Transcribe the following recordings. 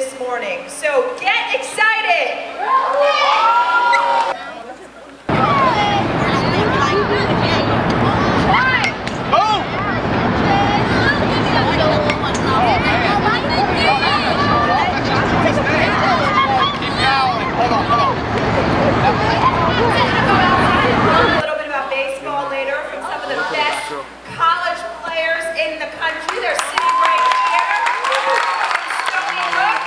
this morning. So get excited! A little bit about baseball later from some of the best college players in the country. They're sitting right here from Stony Brook.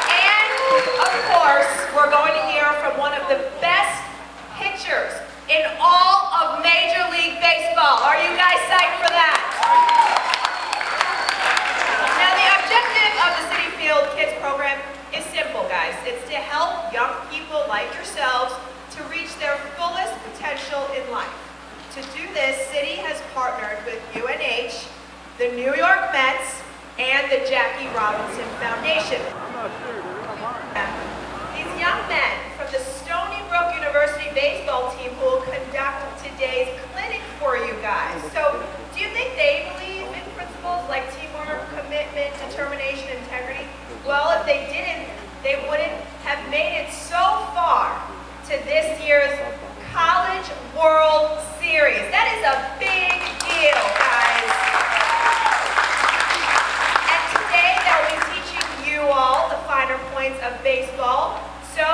And of course, we're going to hear from one of the best pitchers in all of Major League Baseball. Are you guys psyched for that? Now, the objective of the Citi Field Kids program is simple, guys. It's to help young people like yourselves to reach their fullest potential in life. To do this, Citi has partnered with UNH, the New York Mets, and the Jackie Robinson Foundation. These young men from the Stony Brook University baseball team will conduct today's clinic for you guys. So, do you think they believe in principles like teamwork, commitment, determination, integrity? Well, if they didn't, they wouldn't have made it so far to this year's College World Series. That is a big deal, guys. And today they'll be teaching you all the finer points of baseball. So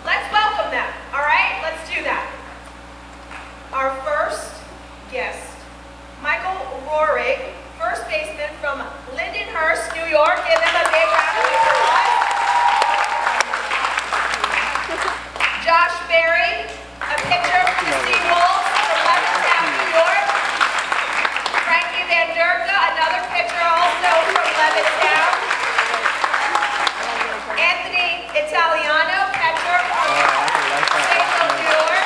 let's welcome them, all right? Let's do that. Our first guest, Michael Rohrig, first baseman from Lindenhurst, New York. Give them a big round of applause. Josh Berry, a pitcher from the Seawolves from Levittown, New York. Frankie Van Durka, another pitcher also from Levittown. Anthony Italiano, catcher from St. New York.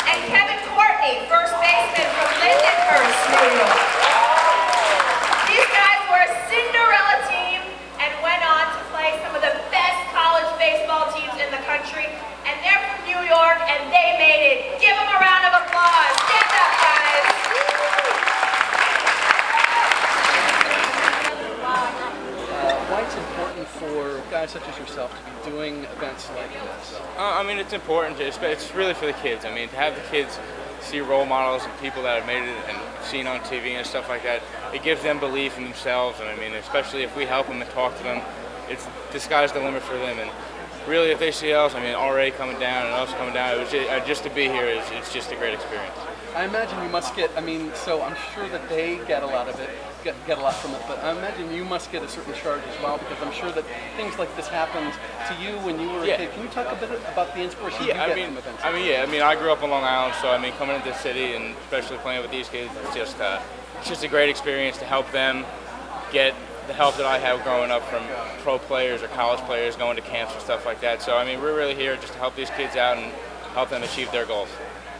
And Kevin Courtney, first baseman from Lindenhurst, New York. These guys were a Cinderella team and went on to play some of the best college baseball teams in the country. And they're from New York and they made it. Give them a round of applause. Stand up, guys. Why it's important for guys such as yourself to be doing events like this? I mean, it's important. It's really for the kids. I mean, to have the kids see role models and people that have made it and seen on TV and stuff like that, it gives them belief in themselves. And I mean, especially if we help them and talk to them, it's the sky's the limit for them. And really, if they see us, I mean, already coming down and us coming down, it was just to be here, it's just a great experience. I imagine you must get, I mean, so I'm sure that they get a lot of it, get a lot from it, but I imagine you must get a certain charge as well, because I'm sure that things like this happened to you when you were a kid. Can you talk a bit about the inspiration you get from events? I mean, I grew up on Long Island, so I mean, coming into the city and especially playing with these kids, it's just a great experience to help them get the help that I have growing up from pro players or college players going to camps and stuff like that. So I mean, we're really here just to help these kids out and help them achieve their goals.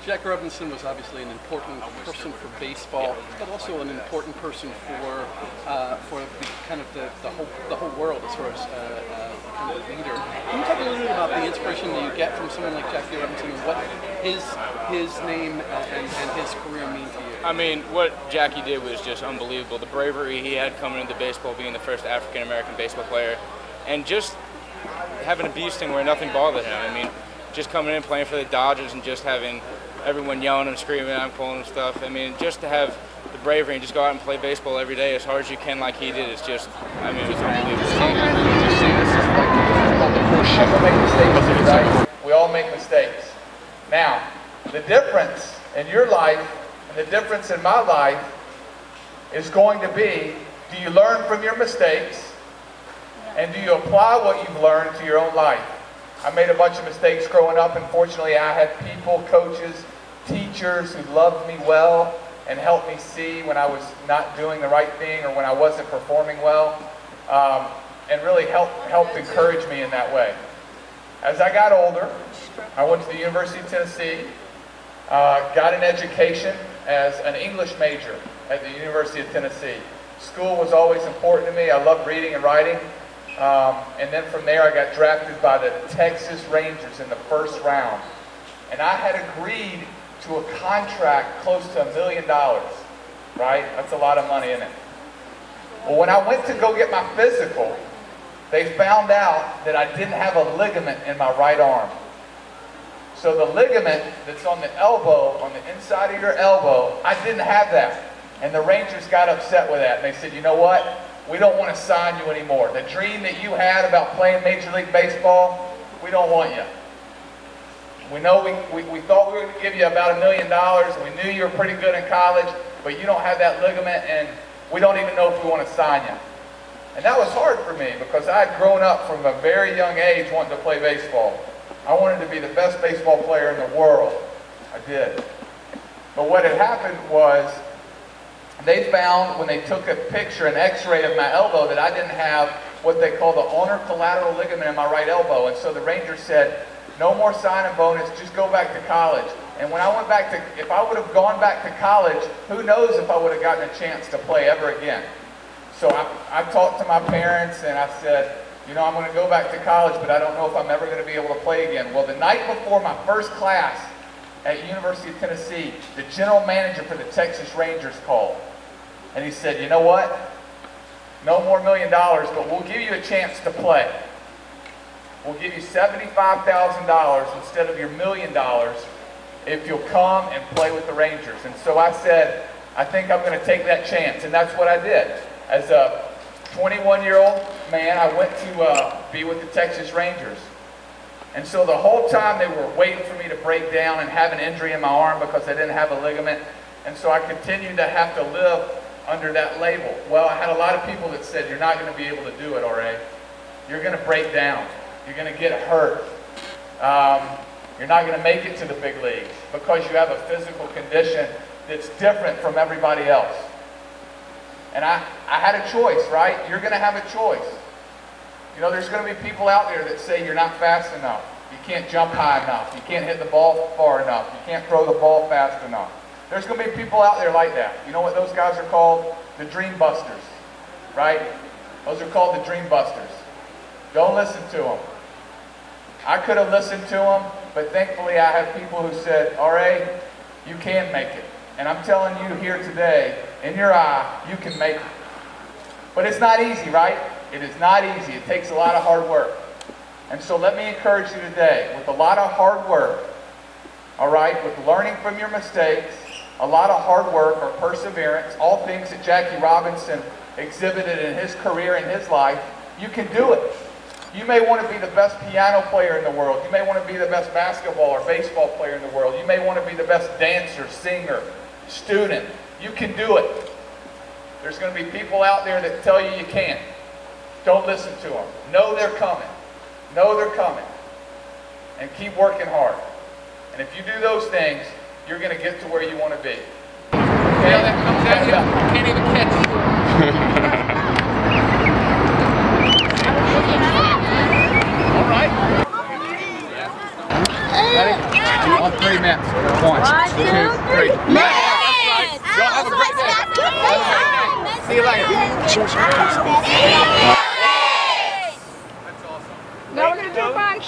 Jackie Robinson was obviously an important person for baseball, but also an important person for the kind of the whole world as far as kind of leader. Can you talk a little bit about the inspiration that you get from someone like Jackie Robinson and what his name and his career mean to you? I mean, what Jackie did was just unbelievable. The bravery he had coming into baseball, being the first African-American baseball player, and just having a bee sting where nothing bothered him. I mean, just coming in, playing for the Dodgers, and just having everyone yelling and screaming at him, pulling and stuff. I mean, just to have the bravery and just go out and play baseball every day as hard as you can like he did, it's just, I mean, it's unbelievable. We all make mistakes. Now, the difference in your life and the difference in my life is going to be, do you learn from your mistakes and do you apply what you've learned to your own life? I made a bunch of mistakes growing up, and fortunately I had people, coaches, teachers who loved me well and helped me see when I was not doing the right thing or when I wasn't performing well, and really helped encourage me in that way. As I got older, I went to the University of Tennessee, got an education as an English major at the University of Tennessee. School was always important to me. I loved reading and writing. And then from there I got drafted by the Texas Rangers in the first round. And I had agreed to a contract close to $1 million, right? That's a lot of money, isn't it? Well, when I went to go get my physical, they found out that I didn't have a ligament in my right arm. So the ligament that's on the elbow, on the inside of your elbow, I didn't have that. And the Rangers got upset with that. And they said, you know what? We don't want to sign you anymore. The dream that you had about playing Major League Baseball, we don't want you. We know we thought we were going to give you about $1 million. We knew you were pretty good in college, but you don't have that ligament, and we don't even know if we want to sign you. And that was hard for me because I had grown up from a very young age wanting to play baseball. I wanted to be the best baseball player in the world. I did. But what had happened was they found when they took a picture, an x-ray of my elbow, that I didn't have what they call the ulnar collateral ligament in my right elbow. And so the Rangers said, no more signing bonus, just go back to college. And when I went back to, if I would have gone back to college, who knows if I would have gotten a chance to play ever again. So I talked to my parents and I said, you know, I'm going to go back to college, but I don't know if I'm ever going to be able to play again. Well, the night before my first class at University of Tennessee, the general manager for the Texas Rangers called. And he said, you know what? No more $1 million, but we'll give you a chance to play. We'll give you $75,000 instead of your $1 million if you'll come and play with the Rangers. And so I said, I think I'm going to take that chance. And that's what I did. As a 21-year-old man, I went to be with the Texas Rangers. And so the whole time they were waiting for me to break down and have an injury in my arm because I didn't have a ligament. And so I continued to have to live under that label. Well, I had a lot of people that said, you're not going to be able to do it, R.A. You're going to break down. You're going to get hurt. You're not going to make it to the big leagues because you have a physical condition that's different from everybody else. And I had a choice, right? You're going to have a choice. You know, there's going to be people out there that say you're not fast enough. You can't jump high enough. You can't hit the ball far enough. You can't throw the ball fast enough. There's going to be people out there like that. You know what those guys are called? The dream busters, right? Those are called the dream busters. Don't listen to them. I could have listened to them, but thankfully I have people who said, R.A., you can make it. And I'm telling you here today, in your eye, you can make it. But it's not easy, right? It is not easy. It takes a lot of hard work. And so let me encourage you today, with a lot of hard work, all right, with learning from your mistakes, a lot of hard work or perseverance, all things that Jackie Robinson exhibited in his career and his life, you can do it. You may want to be the best piano player in the world. You may want to be the best basketball or baseball player in the world. You may want to be the best dancer, singer, student. You can do it. There's going to be people out there that tell you you can't. Don't listen to them. Know they're coming. Know they're coming. And keep working hard. And if you do those things, you're going to get to where you want to be. Okay? Yeah, that comes at you. You can't even catch it. All right. Ready? On 3 minutes. 1, 2, 3. Yes! Y'all have a great day. See you later. Now we're going to do a bunch.